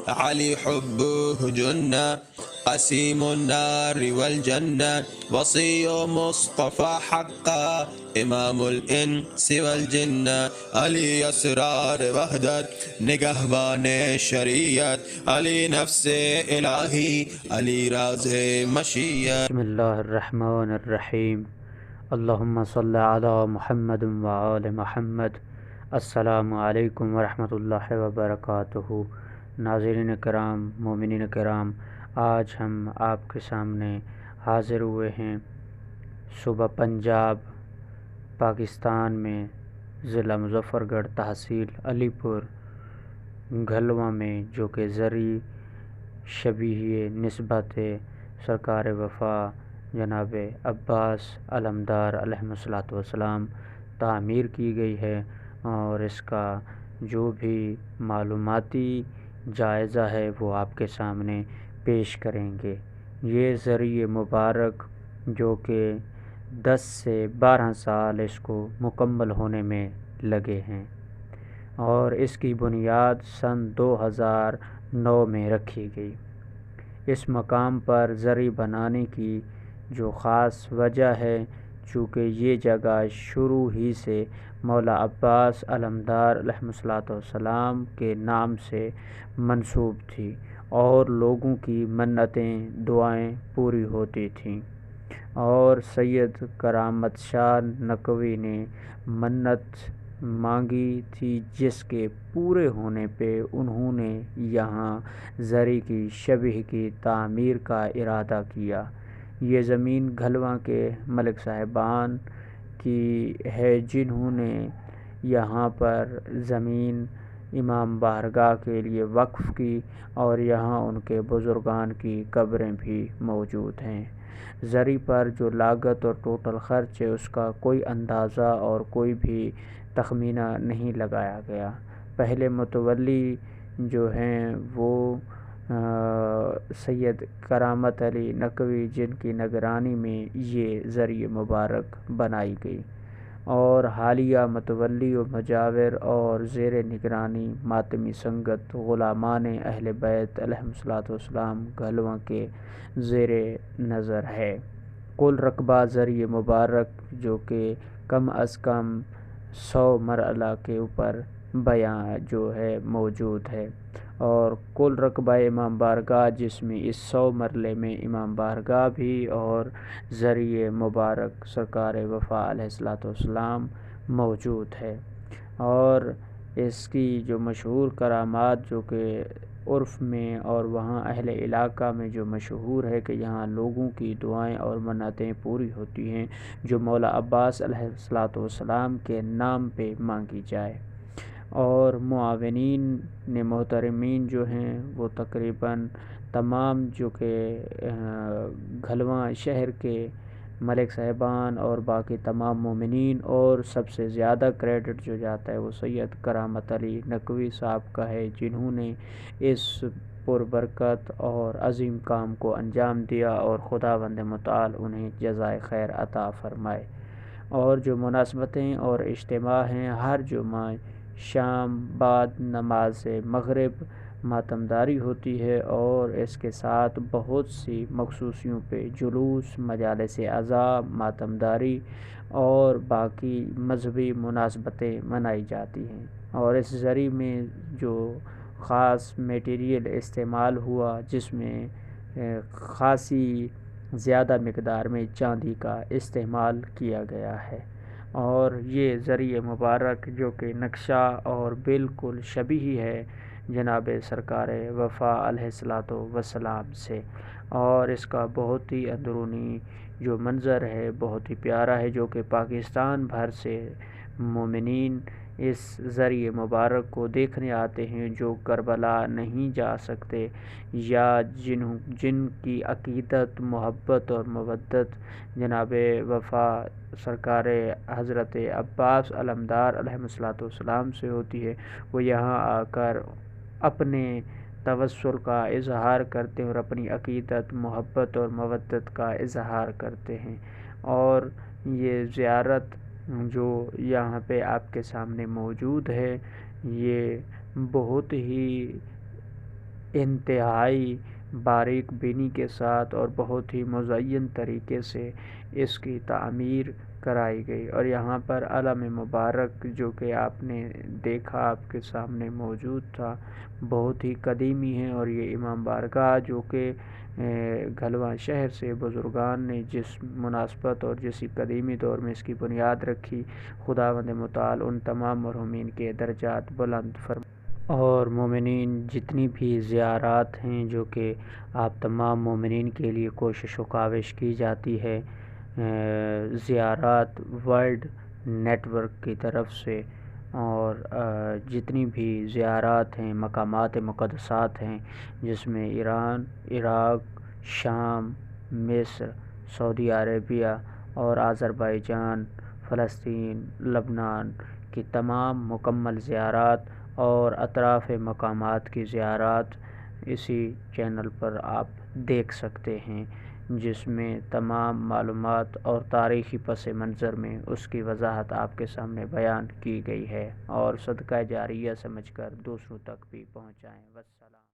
علي حبه جنة قسيم النار والجنة وصي مصطفى حقا إمام الإنس والجنة علی اسرار وحدت نگہبان شریعت علی نفس الہی علی راز مشیت. بسم اللہ الرحمن الرحیم. اللہم صلی علی محمد وآل محمد. السلام علیکم ورحمۃ اللہ وبرکاتہ. ناظرین کرام، مومنین کرام، آج ہم آپ کے سامنے حاضر ہوئے ہیں صوبہ پنجاب پاکستان میں، ضلع مظفر گڑھ، تحصیل علی پور، گھلواں میں، جو کہ زرعی شبیہ نسبت سرکار وفا جناب عباس علمدار علیہ الصلوۃ والسلام تعمیر کی گئی ہے، اور اس کا جو بھی معلوماتی جائزہ ہے وہ آپ کے سامنے پیش کریں گے. یہ ذریعہ مبارک جو کہ 10 سے 12 سال اس کو مکمل ہونے میں لگے ہیں، اور اس کی بنیاد سن 2009 میں رکھی گئی. اس مقام پر زرعی بنانے کی جو خاص وجہ ہے، چونکہ یہ جگہ شروع ہی سے مولا عباس علمدار علیہ الصلوۃ والسلام کے نام سے منسوب تھی، اور لوگوں کی منتیں دعائیں پوری ہوتی تھیں. اور سید کرامت شاہ نقوی نے منت مانگی تھی، جس کے پورے ہونے پہ انہوں نے یہاں زرعی کی شبیہ کی تعمیر کا ارادہ کیا. یہ زمین گھلواں کے ملک صاحبان کی ہے، جنہوں نے یہاں پر زمین امام بارگاہ کے لیے وقف کی، اور یہاں ان کے بزرگان کی قبریں بھی موجود ہیں. زرعی پر جو لاگت اور ٹوٹل خرچ ہے، اس کا کوئی اندازہ اور کوئی بھی تخمینہ نہیں لگایا گیا. پہلے متولی جو ہیں وہ سید کرامت علی نقوی، جن کی نگرانی میں یہ ذریعہ مبارک بنائی گئی، اور حالیہ متولی و مجاور اور زیر نگرانی ماتمی سنگت غلامان اہل بیت علیہ الصلوۃ والسلام گھلواں کے زیر نظر ہے. کل رقبہ ذریعہ مبارک جو کہ کم از کم 100 مرلہ کے اوپر بیان جو ہے موجود ہے، اور کل رقبہ امام بارگاہ جس میں اس 100 مرلے میں امام بارگاہ بھی اور ذریعہ مبارک سرکار وفا علیہ الصلوۃ والسلام موجود ہے. اور اس کی جو مشہور کرامات جو کہ عرف میں اور وہاں اہل علاقہ میں جو مشہور ہے کہ یہاں لوگوں کی دعائیں اور منتیں پوری ہوتی ہیں جو مولا عباس علیہ الصلوۃ والسلام کے نام پہ مانگی جائے. اور معاونین نے محترمین جو ہیں وہ تقریباً تمام جو کہ گھلواں شہر کے ملک صاحبان اور باقی تمام مومنین، اور سب سے زیادہ کریڈٹ جو جاتا ہے وہ سید کرامت علی نقوی صاحب کا ہے، جنہوں نے اس پربرکت اور عظیم کام کو انجام دیا، اور خداوند متعال انہیں جزائے خیر عطا فرمائے. اور جو مناسبتیں اور اجتماع ہیں، ہر جمعہ شام بعد نماز مغرب ماتمداری ہوتی ہے، اور اس کے ساتھ بہت سی مخصوصیوں پہ جلوس، مجالس عزا، ماتمداری اور باقی مذہبی مناسبتیں منائی جاتی ہیں. اور اس ذریعے میں جو خاص میٹیریل استعمال ہوا، جس میں خاصی زیادہ مقدار میں چاندی کا استعمال کیا گیا ہے. اور یہ ذریعہ مبارک جو کہ نقشہ اور بالکل شبیہ ہے جناب سرکار وفا علیہ الصلوۃ والسلام سے، اور اس کا بہت ہی اندرونی جو منظر ہے بہت ہی پیارا ہے، جو کہ پاکستان بھر سے مومنین اس ذریعہ مبارک کو دیکھنے آتے ہیں، جو کربلا نہیں جا سکتے، یا جن کی عقیدت، محبت اور مودت جناب وفا سرکار حضرت عباس علمدار علیہ الصلوۃ والسلام سے ہوتی ہے، وہ یہاں آ کر اپنے توسل کا اظہار کرتے ہیں اور اپنی عقیدت، محبت اور مودت کا اظہار کرتے ہیں. اور یہ زیارت جو یہاں پہ آپ کے سامنے موجود ہے، یہ بہت ہی انتہائی باریک بینی کے ساتھ اور بہت ہی مزین طریقے سے اس کی تعمیر کرائی گئی، اور یہاں پر علم مبارک جو کہ آپ نے دیکھا آپ کے سامنے موجود تھا بہت ہی قدیمی ہے، اور یہ امام بارگاہ جو کہ گھلواں شہر سے بزرگان نے جس مناسبت اور جس قدیمی دور میں اس کی بنیاد رکھی، خداوند متعال ان تمام مرحومین کے درجات بلند فرمائے۔ اور مومنین جتنی بھی زیارات ہیں جو کہ آپ تمام مومنین کے لیے کوشش و کاوش کی جاتی ہے زیارات ورلڈ نیٹ ورک کی طرف سے، اور جتنی بھی زیارات ہیں مقامات مقدسات ہیں جس میں ایران، عراق، شام، مصر، سعودی عربیہ اور آذربائیجان، فلسطین، لبنان کی تمام مکمل زیارات اور اطراف مقامات کی زیارات اسی چینل پر آپ دیکھ سکتے ہیں، جس میں تمام معلومات اور تاریخی پس منظر میں اس کی وضاحت آپ کے سامنے بیان کی گئی ہے، اور صدقہ جاریہ سمجھ کر دوسروں تک بھی پہنچائیں۔ والسلام۔